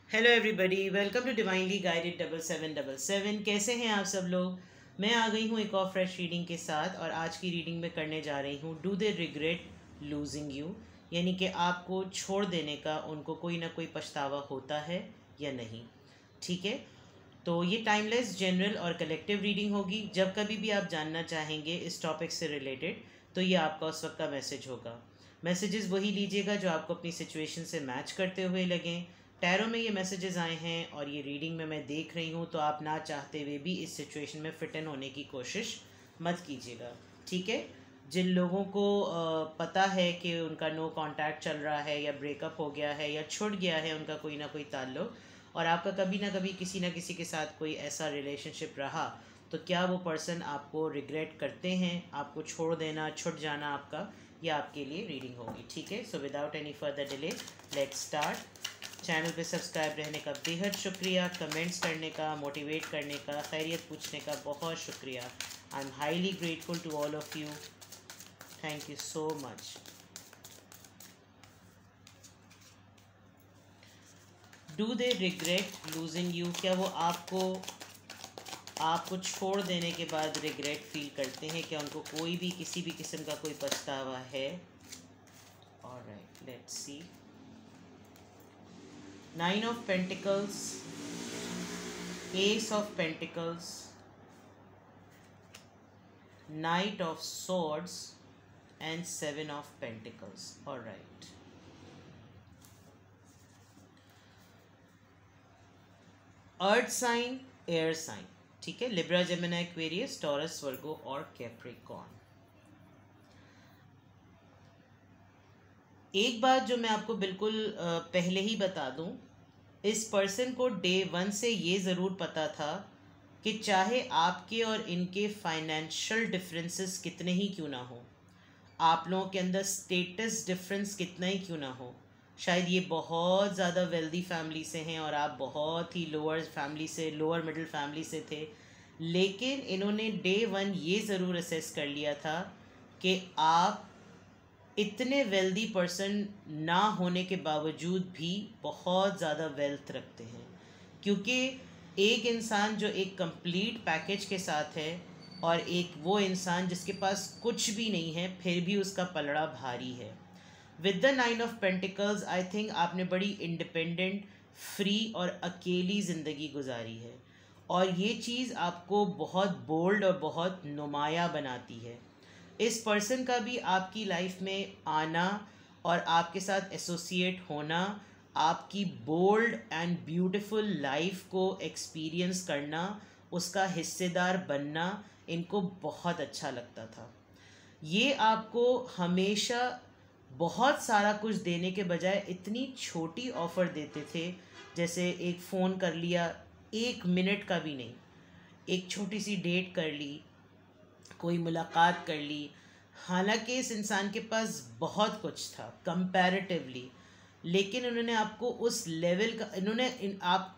Hello everybody, welcome to divinely guided 7777। कैसे हैं आप सब लोग। मैं आ गई हूँ एक और फ्रेश रीडिंग के साथ, और आज की रीडिंग में करने जा रही हूँ do they regret losing you, यानी कि आपको छोड़ देने का उनको कोई ना कोई पछतावा होता है या नहीं। ठीक है, तो ये टाइमलेस, जनरल और कलेक्टिव रीडिंग होगी। जब कभी भी आप जानना चाहेंगे इस टॉपिक से रिलेटेड, तो ये आपका उस वक्त का मैसेज होगा। मैसेजेस वही लीजिएगा जो आपको अपनी सिचुएशन से मैच करते हुए लगें। टैरो में ये मैसेजेस आए हैं और ये रीडिंग में मैं देख रही हूँ, तो आप ना चाहते हुए भी इस सिचुएशन में फिट इन होने की कोशिश मत कीजिएगा। ठीक है, जिन लोगों को पता है कि उनका नो कांटेक्ट चल रहा है, या ब्रेकअप हो गया है, या छूट गया है उनका कोई ना कोई ताल्लुक, और आपका कभी ना कभी किसी ना किसी के साथ कोई ऐसा रिलेशनशिप रहा, तो क्या वो पर्सन आपको रिग्रेट करते हैं, आपको छोड़ देना, छूट जाना आपका, यह आपके लिए रीडिंग होगी। ठीक है, so without any further delay let's start. Channel पे सब्सक्राइब रहने का बेहद शुक्रिया, कमेंट्स करने का, मोटिवेट करने का, खैरियत पूछने का बहुत शुक्रिया। I am highly grateful to all of you. Thank you so much. Do they regret losing you, क्या वो आपको छोड़ देने के बाद रिग्रेट फील करते हैं? क्या उनको कोई भी किसी भी किस्म का कोई पछतावा है? Alright, let's see. Nine of Pentacles, Ace of Pentacles, Knight of Swords and Seven of Pentacles. All right. Earth sign, air sign, ठीक है, Libra, Gemini, Aquarius, Taurus, Virgo और कैप्रिकॉर्न। एक बात जो मैं आपको बिल्कुल पहले ही बता दूं, इस पर्सन को डे 1 से ये ज़रूर पता था कि चाहे आपके और इनके फाइनेंशियल डिफरेंसेस कितने ही क्यों ना हो, आप लोगों के अंदर स्टेटस डिफरेंस कितना ही क्यों ना हो, शायद ये बहुत ज़्यादा वेल्दी फैमिली से हैं और आप बहुत ही लोअर फैमिली से, लोअर मिडिल फैमिली से थे, लेकिन इन्होंने डे 1 ये ज़रूर असेस कर लिया था कि आप इतने वेल्दी पर्सन ना होने के बावजूद भी बहुत ज़्यादा वेल्थ रखते हैं। क्योंकि एक इंसान जो एक कंप्लीट पैकेज के साथ है, और एक वो इंसान जिसके पास कुछ भी नहीं है फिर भी उसका पलड़ा भारी है। With the 9 of pentacles, I think आपने बड़ी इंडिपेंडेंट, फ्री और अकेली ज़िंदगी गुजारी है, और ये चीज़ आपको बहुत बोल्ड और बहुत नुमाया बनाती है। इस पर्सन का भी आपकी लाइफ में आना और आपके साथ एसोसिएट होना, आपकी बोल्ड एंड ब्यूटीफुल लाइफ को एक्सपीरियंस करना, उसका हिस्सेदार बनना इनको बहुत अच्छा लगता था। ये आपको हमेशा बहुत सारा कुछ देने के बजाय इतनी छोटी ऑफ़र देते थे, जैसे एक फ़ोन कर लिया, 1 मिनट का भी नहीं, एक छोटी सी डेट कर ली, कोई मुलाकात कर ली। हालांकि इस इंसान के पास बहुत कुछ था कंपैरेटिवली, लेकिन उन्होंने आपको उस लेवल का,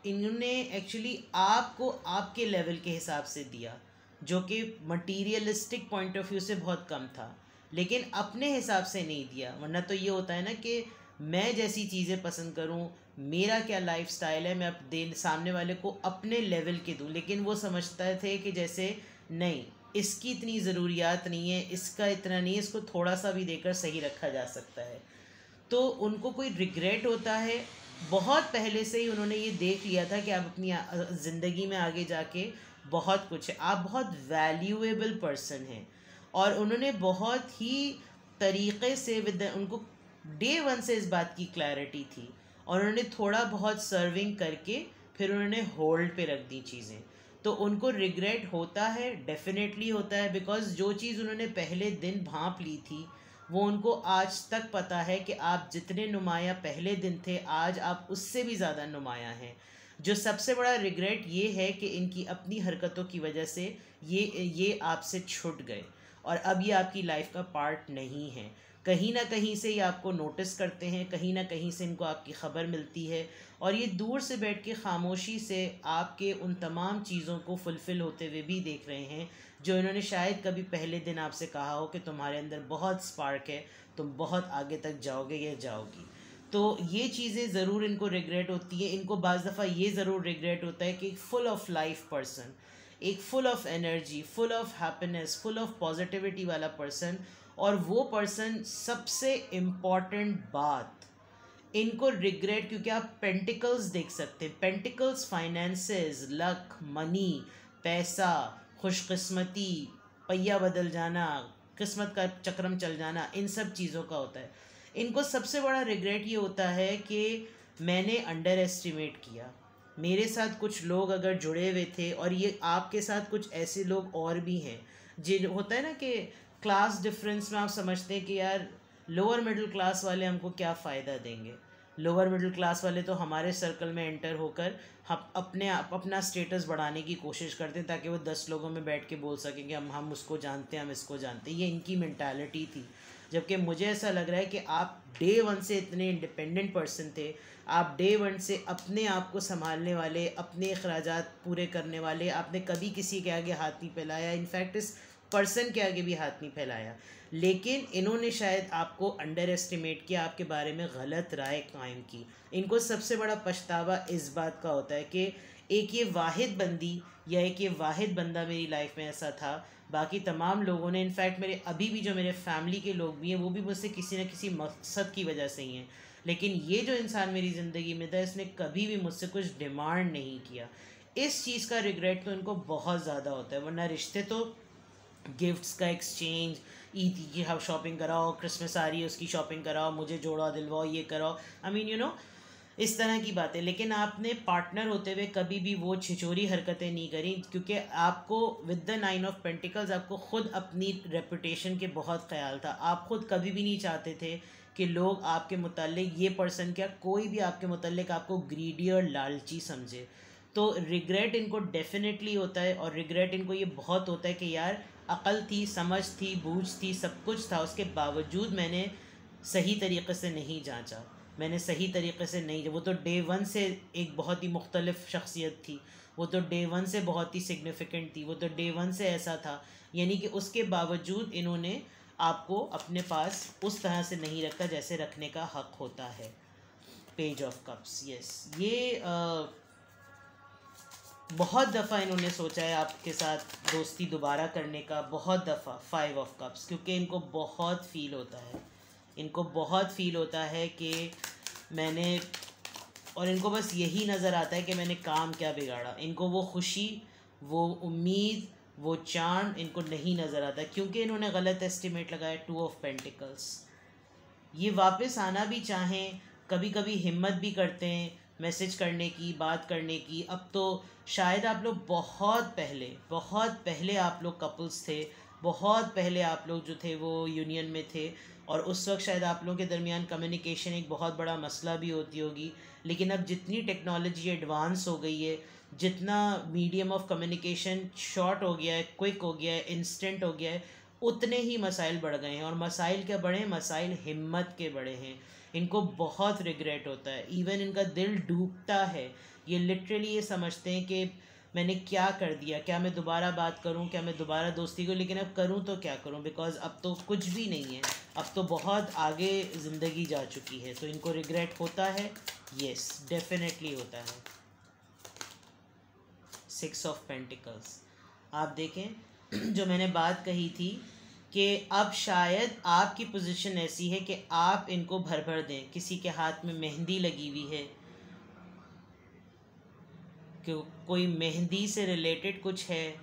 इन्होंने एक्चुअली आपको आपके लेवल के हिसाब से दिया, जो कि मटीरियलिस्टिक पॉइंट ऑफ व्यू से बहुत कम था, लेकिन अपने हिसाब से नहीं दिया। वरना तो ये होता है ना कि मैं जैसी चीज़ें पसंद करूं, मेरा क्या लाइफ स्टाइल है, मैं सामने वाले को अपने लेवल के दूं, लेकिन वो समझते थे कि जैसे नहीं, इसकी इतनी ज़रूरियात नहीं है, इसका इतना नहीं है, इसको थोड़ा सा भी देकर सही रखा जा सकता है। तो उनको कोई रिग्रेट होता है, बहुत पहले से ही उन्होंने ये देख लिया था कि आप अपनी ज़िंदगी में आगे जाके बहुत कुछ है, आप बहुत वैल्यूएबल पर्सन हैं, और उन्होंने बहुत ही तरीक़े से उनको डे 1 से इस बात की क्लैरिटी थी, और उन्होंने थोड़ा बहुत सर्विंग करके फिर उन्होंने होल्ड पे रख दी चीज़ें। तो उनको रिग्रेट होता है, डेफिनेटली होता है, बिकॉज़ जो चीज़ उन्होंने पहले दिन भांप ली थी, वो उनको आज तक पता है कि आप जितने नुमाया पहले दिन थे, आज आप उससे भी ज़्यादा नुमाया हैं। जो सबसे बड़ा रिग्रेट ये है कि इनकी अपनी हरकतों की वजह से ये आपसे छूट गए, और अब ये आपकी लाइफ का पार्ट नहीं है। कहीं ना कहीं से ये आपको नोटिस करते हैं, कहीं ना कहीं से इनको आपकी ख़बर मिलती है, और ये दूर से बैठ के खामोशी से आपके उन तमाम चीज़ों को फुलफ़िल होते हुए भी देख रहे हैं, जो इन्होंने शायद कभी पहले दिन आपसे कहा हो कि तुम्हारे अंदर बहुत स्पार्क है, तुम बहुत आगे तक जाओगे या जाओगी। तो ये चीज़ें ज़रूर इनको रिग्रेट होती है। इनको बाज़ दफ़ा ये ज़रूर रिग्रेट होता है कि एक फुल ऑफ लाइफ पर्सन, एक full of energy, full of happiness, full of positivity वाला पर्सन, और वो पर्सन सबसे इम्पॉर्टेंट बात इनको रिग्रेट, क्योंकि आप पेंटिकल्स देख सकते हैं, पेंटिकल्स फाइनेंसेस, लक, मनी, पैसा, खुशकिस्मती, पहिया बदल जाना, किस्मत का चक्रम चल जाना, इन सब चीज़ों का होता है। इनको सबसे बड़ा रिग्रेट ये होता है कि मैंने अंडर एस्टिमेट किया, मेरे साथ कुछ लोग अगर जुड़े हुए थे, और ये आपके साथ कुछ ऐसे लोग और भी हैं जिन होता है ना कि क्लास डिफरेंस में आप समझते हैं कि यार लोअर मिडिल क्लास वाले हमको क्या फ़ायदा देंगे, लोअर मिडिल क्लास वाले तो हमारे सर्कल में एंटर होकर हम अपना स्टेटस बढ़ाने की कोशिश करते हैं ताकि वो 10 लोगों में बैठ के बोल सकें कि हम उसको जानते हैं, हम इसको जानते हैं। ये इनकी मेंटालिटी थी। जबकि मुझे ऐसा लग रहा है कि आप डे वन से इतने इंडिपेंडेंट पर्सन थे, आप डे वन से अपने आप को संभालने वाले, अपने अखराजात पूरे करने वाले, आपने कभी किसी के आगे हाथ नहीं फैलाया, इनफैक्ट इस पर्सन के आगे भी हाथ नहीं फैलाया। लेकिन इन्होंने शायद आपको अंडर एस्टिमेट किया, आपके बारे में गलत राय कायम की। इनको सबसे बड़ा पछतावा इस बात का होता है कि एक ये वाहिद बंदी या एक ये वाहिद बंदा मेरी लाइफ में ऐसा था, बाकी तमाम लोगों ने, इनफैक्ट मेरे अभी भी जो मेरे फैमिली के लोग भी हैं वो भी मुझसे किसी न किसी मकसद की वजह से ही हैं, लेकिन ये जो इंसान मेरी ज़िंदगी में था इसने कभी भी मुझसे कुछ डिमांड नहीं किया। इस चीज़ का रिग्रेट तो इनको बहुत ज़्यादा होता है। वरना रिश्ते तो गिफ्ट्स का एक्सचेंज, ईद की हम शॉपिंग कराओ, क्रिसमस आ रही है उसकी शॉपिंग कराओ, मुझे जोड़ा दिलवाओ, ये कराओ, आई मीन यू नो इस तरह की बातें। लेकिन आपने पार्टनर होते हुए कभी भी वो छिचोरी हरकतें नहीं करी, क्योंकि आपको विद द 9 ऑफ पेंटिकल्स आपको ख़ुद अपनी रेपुटेशन के बहुत ख्याल था। आप ख़ुद कभी भी नहीं चाहते थे कि लोग आपके मुतालिक, ये पर्सन क्या कोई भी आपके मुतालिक आपको ग्रीडी और लालची समझे। तो रिग्रेट इनको डेफिनेटली होता है, और रिग्रेट इनको ये बहुत होता है कि यार अक़ल थी, समझ थी, बूझ थी, सब कुछ था, उसके बावजूद मैंने सही तरीक़े से नहीं जांचा, मैंने सही तरीक़े से नहीं। वो तो डे वन से एक बहुत ही मुख्तलिफ शख्सियत थी, वो तो डे वन से बहुत ही सिग्निफिकेंट थी, वो तो डे वन से ऐसा था, यानी कि उसके बावजूद इन्होंने आपको अपने पास उस तरह से नहीं रखा जैसे रखने का हक़ होता है। पेज ऑफ कप्स, यस, ये बहुत दफ़ा इन्होंने सोचा है आपके साथ दोस्ती दोबारा करने का, बहुत दफ़ा। 5 ऑफ कप्स, क्योंकि इनको बहुत फ़ील होता है, इनको बहुत फ़ील होता है कि मैंने, और इनको बस यही नज़र आता है कि मैंने काम क्या बिगाड़ा। इनको वो खुशी, वो उम्मीद, वो चांद इनको नहीं नज़र आता, क्योंकि इन्होंने गलत एस्टिमेट लगाया। 2 ऑफ पेंटिकल्स, ये वापस आना भी चाहें, कभी कभी हिम्मत भी करते हैं मैसेज करने की, बात करने की। अब तो शायद आप लोग बहुत पहले आप लोग कपल्स थे, बहुत पहले आप लोग जो थे वो यूनियन में थे, और उस वक्त शायद आप लोगों के दरमियान कम्युनिकेशन एक बहुत बड़ा मसला भी होती होगी। लेकिन अब जितनी टेक्नोलॉजी एडवांस हो गई है, जितना मीडियम ऑफ कम्युनिकेशन शॉर्ट हो गया है, क्विक हो गया है, इंस्टेंट हो गया है, उतने ही मसाइल बढ़ गए हैं। और मसाइल क्या बढ़े, मसाइल हिम्मत के बड़े हैं। इनको बहुत रिग्रेट होता है, इवन इनका दिल डूबता है, ये लिटरली ये समझते हैं कि मैंने क्या कर दिया, क्या मैं दोबारा बात करूं, क्या मैं दोबारा दोस्ती करूं, लेकिन अब करूं तो क्या करूं, बिकॉज़ अब तो कुछ भी नहीं है, अब तो बहुत आगे ज़िंदगी जा चुकी है। तो इनको रिग्रेट होता है, यस डेफिनेटली होता है। 6 ऑफ पेंटिकल्स, आप देखें जो मैंने बात कही थी कि अब शायद आपकी पोजीशन ऐसी है कि आप इनको भर दें। किसी के हाथ में मेहंदी लगी हुई है, कि कोई मेहंदी से रिलेटेड कुछ है,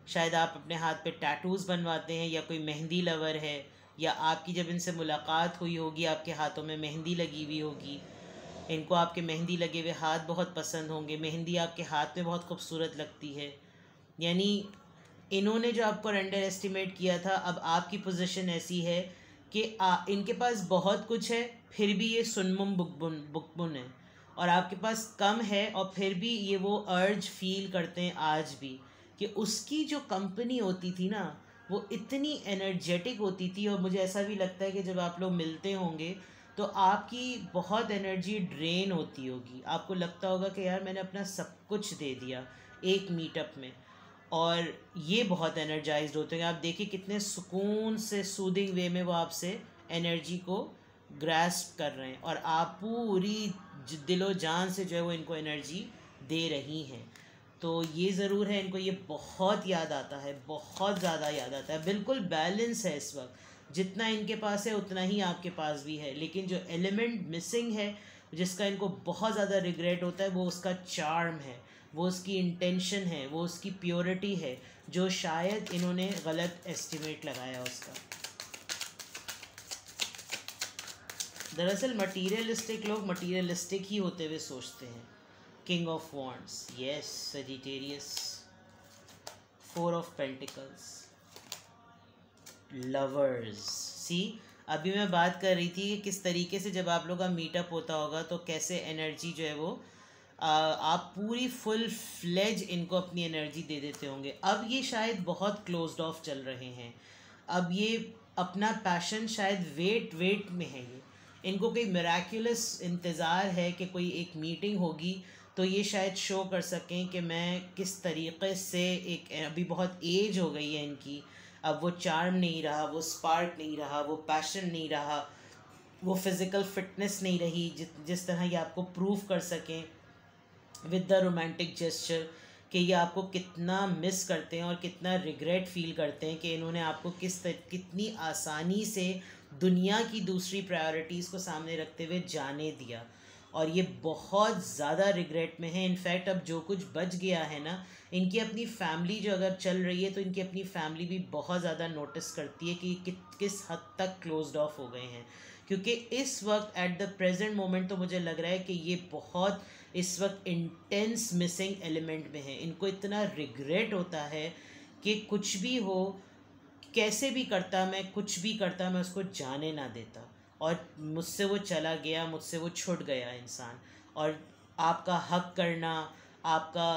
शायद आप अपने हाथ पे टैटूज़ बनवाते हैं, या कोई मेहंदी लवर है, या आपकी जब इनसे मुलाकात हुई होगी आपके हाथों में मेहंदी लगी हुई होगी, इनको आपके मेहंदी लगे हुए हाथ बहुत पसंद होंगे, मेहंदी आपके हाथ में बहुत खूबसूरत लगती है। यानी इन्होंने जो आपको अंडर एस्टिमेट किया था, अब आपकी पोजीशन ऐसी है कि इनके पास बहुत कुछ है, फिर भी ये सुनमुम बुकबुन है, और आपके पास कम है और फिर भी ये वो अर्ज फील करते हैं आज भी कि उसकी जो कंपनी होती थी ना वो इतनी एनर्जेटिक होती थी। और मुझे ऐसा भी लगता है कि जब आप लोग मिलते होंगे तो आपकी बहुत एनर्जी ड्रेन होती होगी, आपको लगता होगा कि यार मैंने अपना सब कुछ दे दिया एक मीटअप में, और ये बहुत एनर्जाइज्ड होते हैं। आप देखिए कितने सुकून से सूदिंग वे में वो आपसे एनर्जी को ग्रास्प कर रहे हैं और आप पूरी दिलो जान से जो है वो इनको एनर्जी दे रही हैं। तो ये ज़रूर है, इनको ये बहुत याद आता है, बहुत ज़्यादा याद आता है। बिल्कुल बैलेंस है इस वक्त, जितना इनके पास है उतना ही आपके पास भी है, लेकिन जो एलिमेंट मिसिंग है जिसका इनको बहुत ज़्यादा रिग्रेट होता है वो उसका चार्म है, वो उसकी इंटेंशन है, वो उसकी प्योरिटी है, जो शायद इन्होंने गलत एस्टिमेट लगाया उसका। दरअसल मटीरियलिस्टिक लोग मटीरियलिस्टिक ही होते हुए सोचते हैं। King of wands, yes Sagittarius, 4 of pentacles, lovers. See अभी मैं बात कर रही थी कि किस तरीके से जब आप लोग का मीटअप होता होगा तो कैसे एनर्जी जो है वो आप पूरी फुल फ्लेज इनको अपनी एनर्जी दे देते होंगे। अब ये शायद बहुत क्लोज्ड ऑफ चल रहे हैं, अब ये अपना पैशन शायद वेट में है। ये इनको कोई मिराक्युलस इंतज़ार है कि कोई एक मीटिंग होगी तो ये शायद शो कर सकें कि मैं किस तरीक़े से एक, अभी बहुत एज हो गई है इनकी, अब वो चार्म नहीं रहा, वो स्पार्क नहीं रहा, वो पैशन नहीं रहा, वो फिज़िकल फिटनेस नहीं रही जिस तरह ये आपको प्रूव कर सकें विद द रोमांटिक जेस्चर कि ये आपको कितना मिस करते हैं और कितना रिग्रेट फील करते हैं कि इन्होंने आपको कितनी आसानी से दुनिया की दूसरी प्रायोरिटीज़ को सामने रखते हुए जाने दिया, और ये बहुत ज़्यादा रिग्रेट में है। इनफैक्ट अब जो कुछ बच गया है ना, इनकी अपनी फैमिली जो अगर चल रही है तो इनकी अपनी फैमिली भी बहुत ज़्यादा नोटिस करती है कि किस हद तक क्लोज्ड ऑफ हो गए हैं, क्योंकि इस वक्त एट द प्रेजेंट मोमेंट तो मुझे लग रहा है कि ये बहुत इस वक्त इंटेंस मिसिंग एलिमेंट में है। इनको इतना रिग्रेट होता है कि कुछ भी हो, कैसे भी करता, मैं कुछ भी करता, मैं उसको जाने ना देता, और मुझसे वो चला गया, मुझसे वो छूट गया इंसान। और आपका हक करना, आपका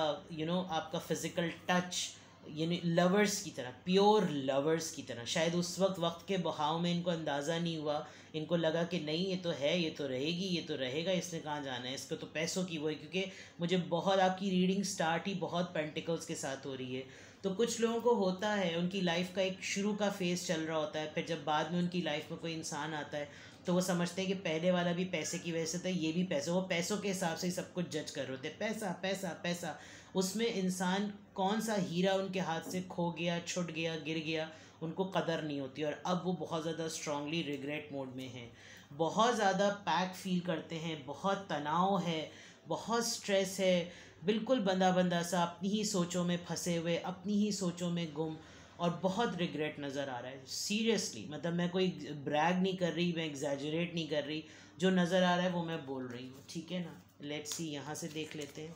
आपका फिज़िकल टच, यानी लवर्स की तरह, प्योर लवर्स की तरह। शायद उस वक्त के बहाव में इनको अंदाज़ा नहीं हुआ, इनको लगा कि नहीं ये तो है, ये तो रहेगी, ये तो रहेगा, इसने कहाँ जाना है, इसको तो पैसों की वो है। क्योंकि मुझे बहुत, आपकी रीडिंग स्टार्ट ही बहुत पेंटिकल्स के साथ हो रही है। तो कुछ लोगों को होता है, उनकी लाइफ का एक शुरू का फेज़ चल रहा होता है, फिर जब बाद में उनकी लाइफ में कोई इंसान आता है तो वो समझते हैं कि पहले वाला भी पैसे की वजह से था, ये भी पैसे, वो पैसों के हिसाब से ही सब कुछ जज कर रहे होते हैं, पैसा पैसा पैसा। उसमें इंसान कौन सा हीरा उनके हाथ से खो गया, छूट गया, गिर गया, उनको कदर नहीं होती। और अब वो बहुत ज़्यादा स्ट्रांगली रिग्रेट मोड में हैं, बहुत ज़्यादा पैक फील करते हैं, बहुत तनाव है, बहुत स्ट्रेस है, बिल्कुल बंदा बंदा सा अपनी ही सोचों में फंसे हुए, अपनी ही सोचों में गुम, और बहुत रिग्रेट नज़र आ रहा है। सीरियसली, मतलब मैं कोई ब्रैग नहीं कर रही, मैं एग्जैजरेट नहीं कर रही, जो नज़र आ रहा है वो मैं बोल रही हूँ, ठीक है ना। लेट्स सी, यहाँ से देख लेते हैं।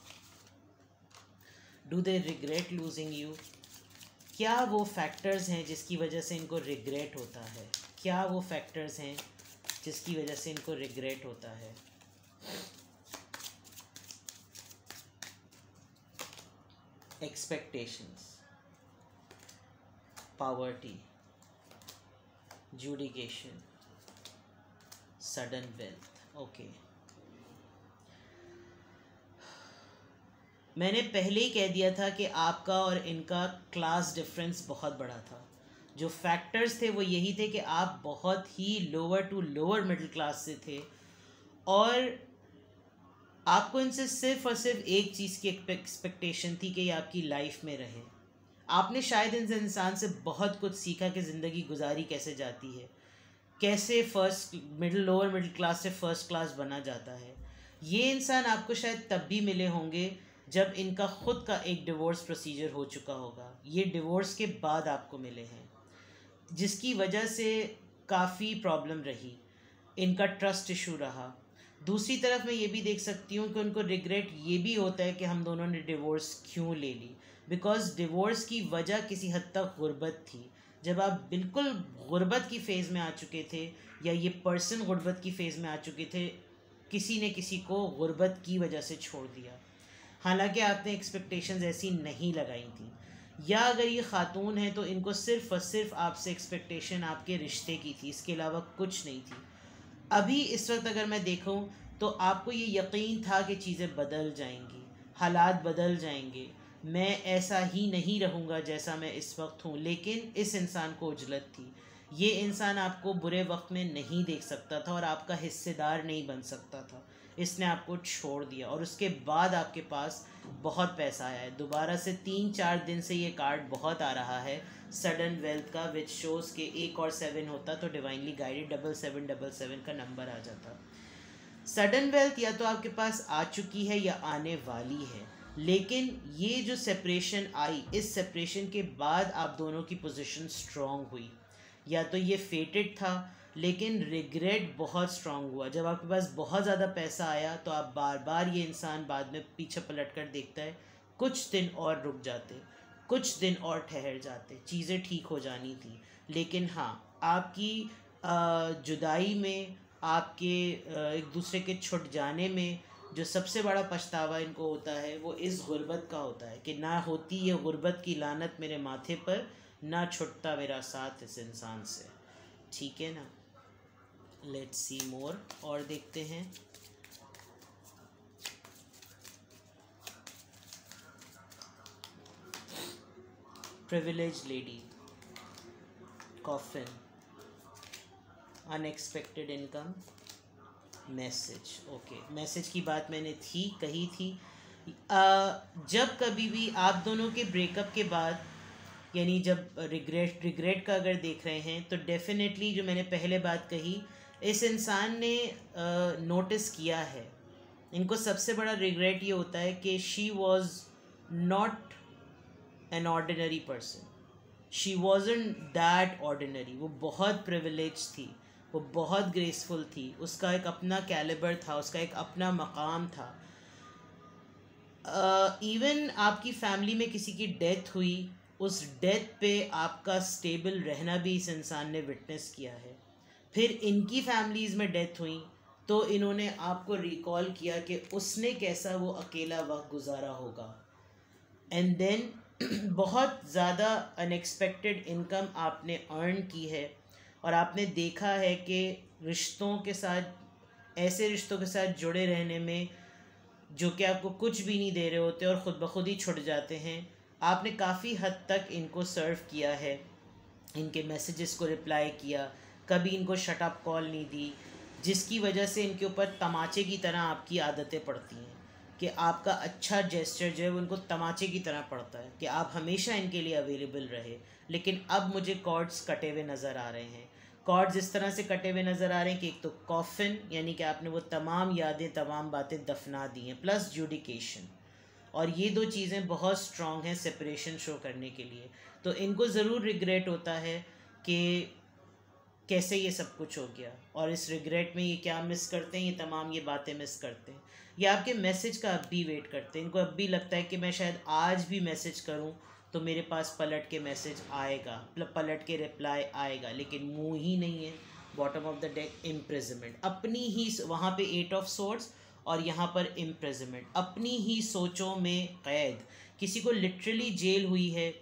Do they regret losing you? क्या वो फैक्टर्स हैं जिसकी वजह से इनको रिग्रेट होता है? क्या वो फैक्टर्स हैं जिसकी वजह से इनको रिग्रेट होता है? एक्सपेक्टेशंस, पॉवर्टी, जुडिकेशन, सडन वेल्थ। ओके, मैंने पहले ही कह दिया था कि आपका और इनका क्लास डिफरेंस बहुत बड़ा था। जो फैक्टर्स थे वो यही थे कि आप बहुत ही lower to lower middle class से थे, और आपको इनसे सिर्फ और सिर्फ एक चीज़ की एक्सपेक्टेशन थी कि ये आपकी लाइफ में रहें। आपने शायद इस इंसान से बहुत कुछ सीखा कि ज़िंदगी गुजारी कैसे जाती है, कैसे फर्स्ट लोअर मिडिल क्लास से फर्स्ट क्लास बना जाता है। ये इंसान आपको शायद तब भी मिले होंगे जब इनका ख़ुद का एक डिवोर्स प्रोसीजर हो चुका होगा। ये डिवोर्स के बाद आपको मिले हैं, जिसकी वजह से काफ़ी प्रॉब्लम रही, इनका ट्रस्ट इशू रहा। दूसरी तरफ मैं ये भी देख सकती हूँ कि उनको रिग्रेट ये भी होता है कि हम दोनों ने डिवोर्स क्यों ले ली, बिकॉज़ डिवोर्स की वजह किसी हद तक गुर्बत थी। जब आप बिल्कुल गुर्बत की फ़ेज़ में आ चुके थे, या ये पर्सन गुर्बत की फ़ेज़ में आ चुके थे, किसी ने किसी को गुर्बत की वजह से छोड़ दिया, हालांकि आपने एक्सपेक्टेशंस ऐसी नहीं लगाई थी। या अगर ये ख़ातून है तो इनको सिर्फ़ और सिर्फ आपसे एक्सपेक्टेशन आपके रिश्ते की थी, इसके अलावा कुछ नहीं थी। अभी इस वक्त अगर मैं देखूं तो आपको ये यकीन था कि चीज़ें बदल जाएंगी, हालात बदल जाएंगे, मैं ऐसा ही नहीं रहूँगा जैसा मैं इस वक्त हूँ। लेकिन इस इंसान को उजलत थी ये इंसान आपको बुरे वक्त में नहीं देख सकता था और आपका हिस्सेदार नहीं बन सकता था, इसने आपको छोड़ दिया और उसके बाद आपके पास बहुत पैसा आया है। दोबारा से 3-4 दिन से ये कार्ड बहुत आ रहा है सडन वेल्थ का, विच शोज़ के 1 और 7 होता तो डिवाइनली गाइडेड 7777 का नंबर आ जाता। सडन वेल्थ या तो आपके पास आ चुकी है या आने वाली है, लेकिन ये जो सेपरेशन आई, इस सेपरेशन के बाद आप दोनों की पोजीशन स्ट्रांग हुई। या तो ये फेटेड था, लेकिन रिग्रेट बहुत स्ट्रांग हुआ। जब आपके पास बहुत ज़्यादा पैसा आया तो आप बार बार, ये इंसान बाद में पीछे पलट कर देखता है, कुछ दिन और रुक जाते, कुछ दिन और ठहर जाते, चीज़ें ठीक हो जानी थी। लेकिन हाँ, आपकी जुदाई में, आपके एक दूसरे के छुट जाने में जो सबसे बड़ा पछतावा इनको होता है वो इस गुर्बत का होता है कि ना होती ये गुर्बत की लानत मेरे माथे पर, ना छुटता मेरा साथ इस इंसान से। ठीक है ना, लेट्स सी मोर, और देखते हैं। Privilege lady, coffin, unexpected income, message. Okay, message की बात मैंने कही थी। जब कभी भी आप दोनों के ब्रेकअप के बाद, यानी जब रिग्रेट का अगर देख रहे हैं, तो डेफिनेटली जो मैंने पहले बात कही, इस इंसान ने नोटिस किया है, इनको सबसे बड़ा रिग्रेट ये होता है कि she was not an ordinary person, she wasn't that ordinary. वो बहुत प्रिविलेज थी, वो बहुत ग्रेसफुल थी, उसका एक अपना कैलिबर था, उसका एक अपना मकाम था। इवन आपकी फैमिली में किसी की डेथ हुई, उस डेथ पे आपका स्टेबल रहना भी इस इंसान ने विटनेस किया है। फिर इनकी फैमिलीज़ में डेथ हुई तो इन्होंने आपको रिकॉल किया कि उसने कैसा वो अकेला वक्त गुजारा होगा। एंड देन बहुत ज़्यादा अनएक्सपेक्टेड इनकम आपने अर्न की है और आपने देखा है कि रिश्तों के साथ, ऐसे रिश्तों के साथ जुड़े रहने में जो कि आपको कुछ भी नहीं दे रहे होते और ख़ुद ब खुद ही छुट जाते हैं, आपने काफ़ी हद तक इनको सर्व किया है, इनके मैसेजेस को रिप्लाई किया, कभी इनको शट अप कॉल नहीं दी, जिसकी वजह से इनके ऊपर तमाचे की तरह आपकी आदतें पड़ती हैं कि आपका अच्छा जेस्चर जो है वो इनको तमाचे की तरह पड़ता है कि आप हमेशा इनके लिए अवेलेबल रहे। लेकिन अब मुझे कॉर्ड्स कटे हुए नज़र आ रहे हैं, कॉर्ड्स इस तरह से कटे हुए नज़र आ रहे हैं कि एक तो कॉफिन, यानी कि आपने वो तमाम यादें, तमाम बातें दफना दी हैं, प्लस जुडिकेशन, और ये दो चीज़ें बहुत स्ट्रॉन्ग हैं सेपरेशन शो करने के लिए। तो इनको ज़रूर रिग्रेट होता है कि कैसे ये सब कुछ हो गया, और इस रिग्रेट में ये क्या मिस करते हैं, ये तमाम ये बातें मिस करते हैं। ये आपके मैसेज का अब भी वेट करते हैं, इनको अब भी लगता है कि मैं शायद आज भी मैसेज करूं तो मेरे पास पलट के मैसेज आएगा, पलट के रिप्लाई आएगा, लेकिन मुंह ही नहीं है। Bottom of the deck, imprisonment, अपनी ही, वहाँ पे 8 ऑफ सोर्ड्स और यहाँ पर इम्प्रिजमेंट, अपनी ही सोचों में कैद। किसी को लिटरली जेल हुई है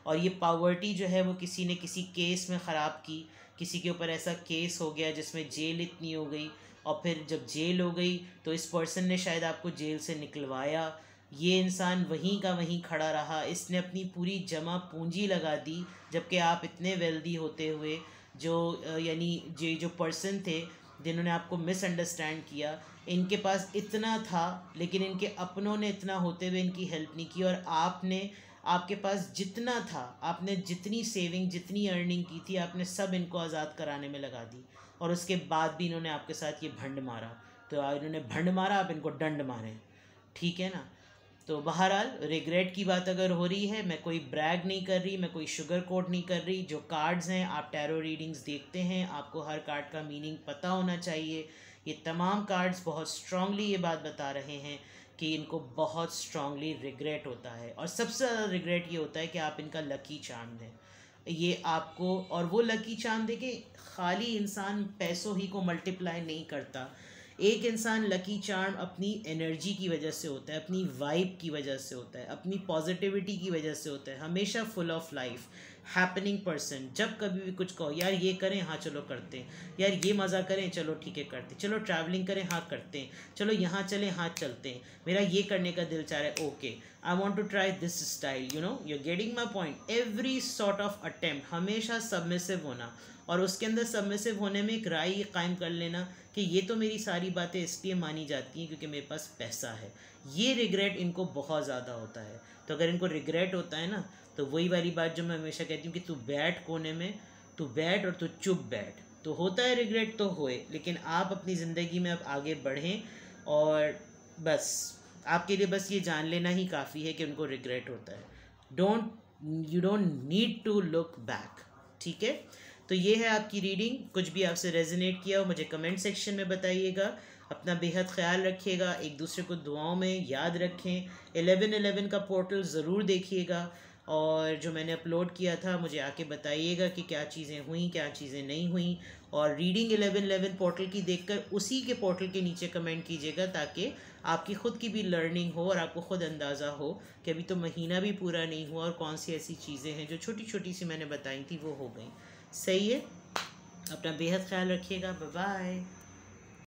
और ये पावर्टी जो है वो किसी ने किसी केस में ख़राब की, किसी के ऊपर ऐसा केस हो गया जिसमें जेल इतनी हो गई, और फिर जब जेल हो गई तो इस पर्सन ने शायद आपको जेल से निकलवाया, ये इंसान वहीं का वहीं खड़ा रहा, इसने अपनी पूरी जमा पूंजी लगा दी, जबकि आप इतने वेल्दी होते हुए, जो यानी जो पर्सन थे जिन्होंने आपको मिसअंडरस्टैंड किया, इनके पास इतना था लेकिन इनके अपनों ने इतना होते हुए इनकी हेल्प नहीं की, और आपने, आपके पास जितना था, आपने जितनी सेविंग, जितनी अर्निंग की थी, आपने सब इनको आज़ाद कराने में लगा दी, और उसके बाद भी इन्होंने आपके साथ ये भंड मारा। तो इन्होंने भंड मारा, आप इनको दंड मारें, ठीक है ना। तो बहरहाल रिग्रेट की बात अगर हो रही है, मैं कोई ब्रैग नहीं कर रही, मैं कोई शुगर कोट नहीं कर रही। जो कार्ड्स हैं, आप टैरो रीडिंग्स देखते हैं, आपको हर कार्ड का मीनिंग पता होना चाहिए। ये तमाम कार्ड्स बहुत स्ट्रांगली ये बात बता रहे हैं कि इनको बहुत स्ट्रांगली रिग्रेट होता है, और सबसे ज़्यादा रिग्रेट ये होता है कि आप इनका लकी चार्म दें ये आपको। और वो लकी चार्म दे कि खाली इंसान पैसों ही को मल्टीप्लाई नहीं करता, एक इंसान लकी चार्म अपनी एनर्जी की वजह से होता है, अपनी वाइब की वजह से होता है, अपनी पॉजिटिविटी की वजह से होता है, हमेशा full of life, happening person. जब कभी भी कुछ कहो, यार ये करें, हाँ चलो करते हैं, यार ये मज़ा करें, चलो ठीक है करते हैं, चलो ट्रैवलिंग करें, हाँ करते हैं, चलो यहाँ चलें, हाँ चलते हैं, मेरा ये करने का दिल चाह रहा है, okay I want to try this style, you know, you are getting my point. Every sort of attempt, हमेशा सबमिसिव होना, और उसके अंदर सबमिसिव होने में एक राय कायम कर लेना कि ये तो मेरी सारी बातें इसलिए मानी जाती हैं क्योंकि मेरे पास पैसा है। ये रिग्रेट इनको बहुत ज़्यादा होता है। तो अगर इनको रिग्रेट होता है ना, तो वही वाली बात जो मैं हमेशा कहती हूँ कि तू बैठ कोने में, तू बैठ और तू चुप बैठ। तो होता है रिग्रेट तो होए, लेकिन आप अपनी ज़िंदगी में अब आगे बढ़ें और बस आपके लिए बस ये जान लेना ही काफ़ी है कि उनको रिग्रेट होता है। You don't need to look back. ठीक है, तो ये है आपकी रीडिंग। कुछ भी आपसे रेजोनेट किया हो मुझे कमेंट सेक्शन में बताइएगा। अपना बेहद ख्याल रखिएगा, एक दूसरे को दुआओं में याद रखें। 11/11 का पोर्टल ज़रूर देखिएगा, और जो मैंने अपलोड किया था मुझे आके बताइएगा कि क्या चीज़ें हुई क्या चीज़ें नहीं हुई। और रीडिंग 11/11 पोर्टल की देखकर उसी के पोर्टल के नीचे कमेंट कीजिएगा, ताकि आपकी ख़ुद की भी लर्निंग हो और आपको ख़ुद अंदाज़ा हो कि अभी तो महीना भी पूरा नहीं हुआ और कौन सी ऐसी चीज़ें हैं जो छोटी छोटी सी मैंने बताई थी वो हो गई। सही है, अपना बेहद ख्याल रखिएगा। Bye bye.